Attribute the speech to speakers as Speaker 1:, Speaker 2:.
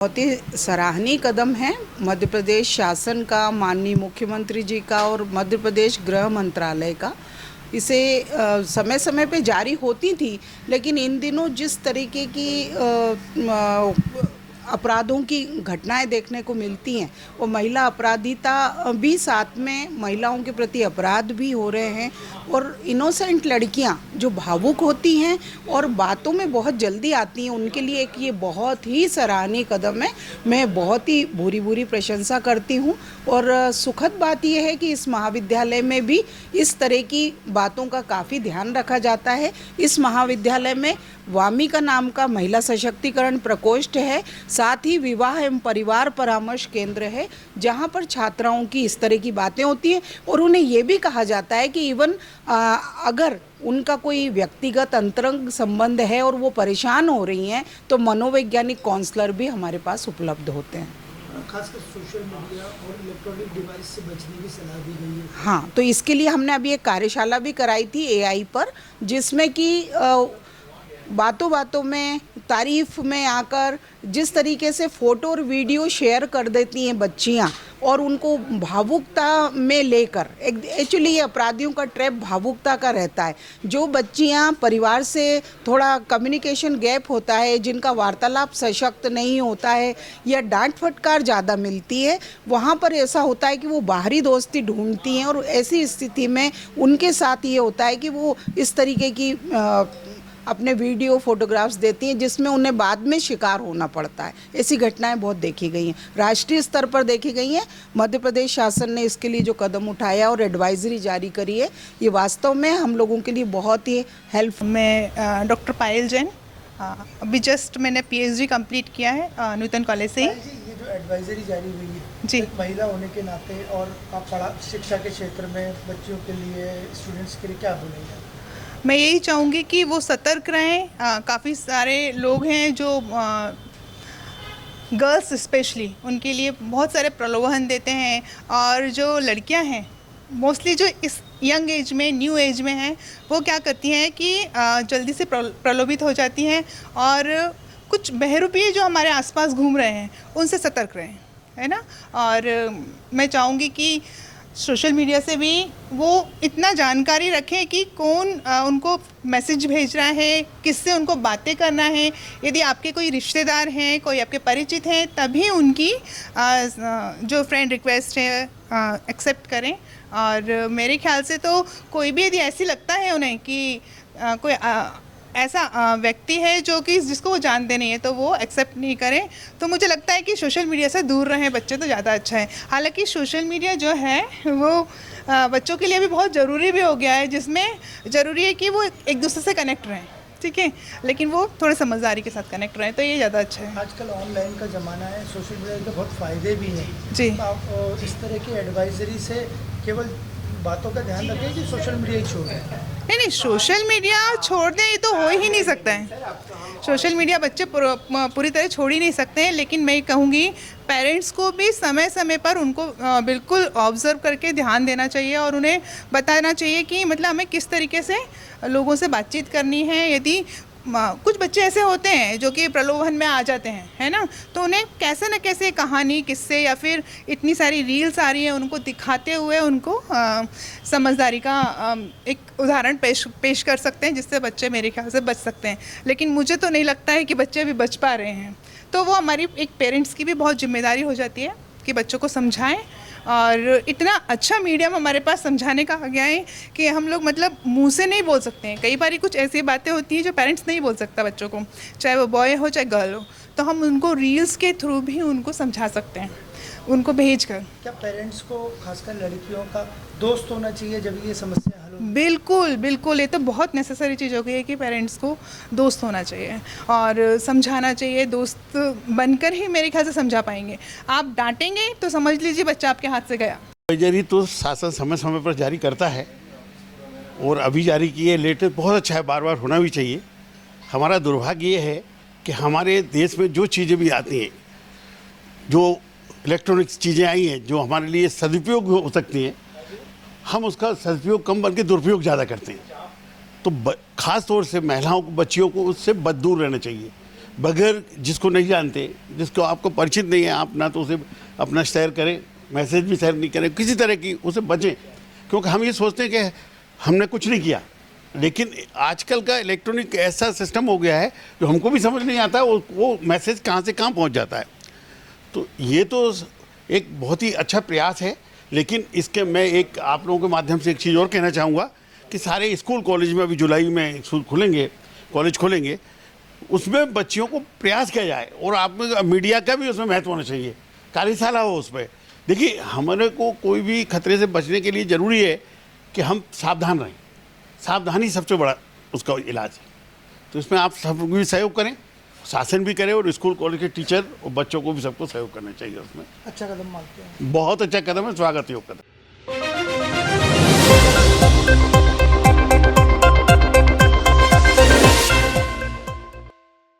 Speaker 1: बहुत ही सराहनीय कदम है मध्य प्रदेश शासन का, माननीय मुख्यमंत्री जी का और मध्य प्रदेश गृह मंत्रालय का। इसे समय समय पे जारी होती थी, लेकिन इन दिनों जिस तरीके की अपराधों की घटनाएं देखने को मिलती हैं, वो महिला अपराधिता भी साथ में महिलाओं के प्रति अपराध भी हो रहे हैं। और इनोसेंट लड़कियां जो भावुक होती हैं और बातों में बहुत जल्दी आती हैं, उनके लिए एक ये बहुत ही सराहनीय कदम है। मैं बहुत ही भूरी भूरी प्रशंसा करती हूँ। और सुखद बात यह है कि इस महाविद्यालय में भी इस तरह की बातों का काफ़ी ध्यान रखा जाता है। इस महाविद्यालय में वामिका नाम का महिला सशक्तिकरण प्रकोष्ठ है, साथ ही विवाह एवं परिवार परामर्श केंद्र है, जहां पर छात्राओं की इस तरह की बातें होती हैं। और उन्हें ये भी कहा जाता है कि इवन अगर उनका कोई व्यक्तिगत अंतरंग संबंध है और वो परेशान हो रही हैं, तो मनोवैज्ञानिक काउंसलर भी हमारे पास उपलब्ध होते हैं।
Speaker 2: खासकर सोशल मीडिया और इलेक्ट्रॉनिक डिवाइस से बचने की सलाह दी गई है।
Speaker 1: हाँ, तो इसके लिए हमने अभी एक कार्यशाला भी कराई थी एआई पर, जिसमें कि बातों बातों में तारीफ में आकर जिस तरीके से फ़ोटो और वीडियो शेयर कर देती हैं बच्चियां, और उनको भावुकता में लेकर, एक्चुअली ये अपराधियों का ट्रैप भावुकता का रहता है। जो बच्चियां परिवार से थोड़ा कम्युनिकेशन गैप होता है, जिनका वार्तालाप सशक्त नहीं होता है या डांट फटकार ज़्यादा मिलती है, वहाँ पर ऐसा होता है कि वो बाहरी दोस्ती ढूंढती हैं। और ऐसी स्थिति में उनके साथ ये होता है कि वो इस तरीके की अपने वीडियो फोटोग्राफ्स देती हैं, जिसमें उन्हें बाद में शिकार होना पड़ता है। ऐसी घटनाएं बहुत देखी गई हैं, राष्ट्रीय स्तर पर देखी गई हैं। मध्य प्रदेश शासन ने इसके लिए जो कदम उठाया और एडवाइजरी जारी करी है, ये वास्तव में हम लोगों के लिए बहुत ही हेल्प।
Speaker 3: मैं डॉक्टर पायल जैन, अभी जस्ट मैंने पीएचडी कंप्लीट किया है न्यूटन कॉलेज से ही।
Speaker 2: ये जो एडवाइजरी जारी हुई है
Speaker 3: जी,
Speaker 2: एक महिला होने के नाते, और आप शिक्षा के क्षेत्र में बच्चियों के लिए, स्टूडेंट्स के लिए क्या बोलेंगे?
Speaker 3: मैं यही चाहूँगी कि वो सतर्क रहें। काफ़ी सारे लोग हैं जो गर्ल्स स्पेशली उनके लिए बहुत सारे प्रलोभन देते हैं, और जो लड़कियां हैं मोस्टली जो इस यंग एज में, न्यू एज में हैं, वो क्या करती हैं कि जल्दी से प्रलोभित हो जाती हैं, और कुछ बहरूपिये जो हमारे आसपास घूम रहे हैं उनसे सतर्क रहें, है ना। और मैं चाहूँगी कि सोशल मीडिया से भी वो इतना जानकारी रखें कि कौन उनको मैसेज भेज रहा है, किससे उनको बातें करना है। यदि आपके कोई रिश्तेदार हैं, कोई आपके परिचित हैं, तभी उनकी जो फ्रेंड रिक्वेस्ट है एक्सेप्ट करें। और मेरे ख्याल से तो कोई भी यदि ऐसी लगता है उन्हें कि कोई ऐसा व्यक्ति है जो कि जिसको वो जानते नहीं है, तो वो एक्सेप्ट नहीं करें। तो मुझे लगता है कि सोशल मीडिया से दूर रहें बच्चे, तो ज़्यादा अच्छा है। हालांकि सोशल मीडिया जो है वो बच्चों के लिए भी बहुत ज़रूरी भी हो गया है, जिसमें ज़रूरी है कि वो एक दूसरे से कनेक्ट रहें, ठीक है, लेकिन वो थोड़े समझदारी के साथ कनेक्ट रहें, तो ये ज़्यादा अच्छा है।
Speaker 2: आजकल ऑनलाइन का ज़माना है, सोशल मीडिया के बहुत फ़ायदे भी हैं।
Speaker 3: जी,
Speaker 2: तो आप इस तरह की एडवाइजरी से केवल बातों का ध्यान रखें कि सोशल मीडिया ही छोड़ दें?
Speaker 3: नहीं, सोशल मीडिया छोड़ दें ये तो हो ही नहीं सकता है। सोशल मीडिया बच्चे पूरी तरह छोड़ ही नहीं सकते हैं, लेकिन मैं कहूँगी पेरेंट्स को भी समय समय पर उनको बिल्कुल ऑब्ज़र्व करके ध्यान देना चाहिए, और उन्हें बताना चाहिए कि मतलब हमें किस तरीके से लोगों से बातचीत करनी है। यदि कुछ बच्चे ऐसे होते हैं जो कि प्रलोभन में आ जाते हैं, है ना, तो उन्हें कैसे न कैसे कहानी, किस्से या फिर इतनी सारी रील्स आ रही हैं, उनको दिखाते हुए उनको समझदारी का एक उदाहरण पेश कर सकते हैं, जिससे बच्चे मेरे ख्याल से बच सकते हैं। लेकिन मुझे तो नहीं लगता है कि बच्चे अभी बच पा रहे हैं। तो वो हमारी एक पेरेंट्स की भी बहुत जिम्मेदारी हो जाती है कि बच्चों को समझाएं। और इतना अच्छा मीडियम हमारे पास समझाने का आ गया है कि हम लोग मतलब मुंह से नहीं बोल सकते हैं। कई बार कुछ ऐसी बातें होती हैं जो पेरेंट्स नहीं बोल सकता बच्चों को, चाहे वो बॉय हो चाहे गर्ल हो, तो हम उनको रील्स के थ्रू भी उनको समझा सकते हैं, उनको भेज कर।
Speaker 2: क्या पेरेंट्स को, खासकर लड़कियों का दोस्त होना चाहिए जब ये समस्या हल हो?
Speaker 3: बिल्कुल बिल्कुल, ये तो बहुत नेसेसरी चीज़ हो गई है कि पेरेंट्स को दोस्त होना चाहिए और समझाना चाहिए। दोस्त बनकर ही मेरे ख्याल से समझा पाएंगे। आप डांटेंगे तो समझ लीजिए बच्चा आपके हाथ से गया।
Speaker 4: एडवाइजरी तो शासन समय समय पर जारी करता है, और अभी जारी किए लेटेस्ट बहुत अच्छा है, बार बार होना भी चाहिए। हमारा दुर्भाग्य ये है कि हमारे देश में जो चीज़ें भी आती हैं, जो इलेक्ट्रॉनिक्स चीज़ें आई हैं जो हमारे लिए सदुपयोग हो सकती हैं, हम उसका सदुपयोग कम करके दुरुपयोग ज़्यादा करते हैं। तो ख़ास तौर से महिलाओं को, बच्चियों को उससे दूर रहना चाहिए। बगैर जिसको नहीं जानते, जिसको आपको परिचित नहीं है, आप ना तो उसे अपना शेयर करें, मैसेज भी शेयर नहीं करें, किसी तरह की उसे बचें, क्योंकि हम ये सोचते हैं कि हमने कुछ नहीं किया, लेकिन आजकल का इलेक्ट्रॉनिक ऐसा सिस्टम हो गया है जो हमको भी समझ नहीं आता वो मैसेज कहाँ से कहाँ पहुँच जाता है। तो ये तो एक बहुत ही अच्छा प्रयास है, लेकिन इसके मैं एक आप लोगों के माध्यम से एक चीज़ और कहना चाहूँगा कि सारे स्कूल कॉलेज में अभी जुलाई में स्कूल खुलेंगे, कॉलेज खोलेंगे, उसमें बच्चियों को प्रयास किया जाए और आप में मीडिया का भी उसमें महत्व होना चाहिए, कार्यशाला हो उसमें। देखिए, हमारे को कोई भी खतरे से बचने के लिए ज़रूरी है कि हम सावधान रहें, सावधानी सबसे बड़ा उसका इलाज है। तो इसमें आप सब भी सहयोग करें, शासन भी करे और स्कूल कॉलेज के टीचर और बच्चों को भी सबको सहयोग करना चाहिए उसमें।
Speaker 2: अच्छा कदम मानते हैं।
Speaker 4: बहुत अच्छा कदम है, स्वागत योग कदम।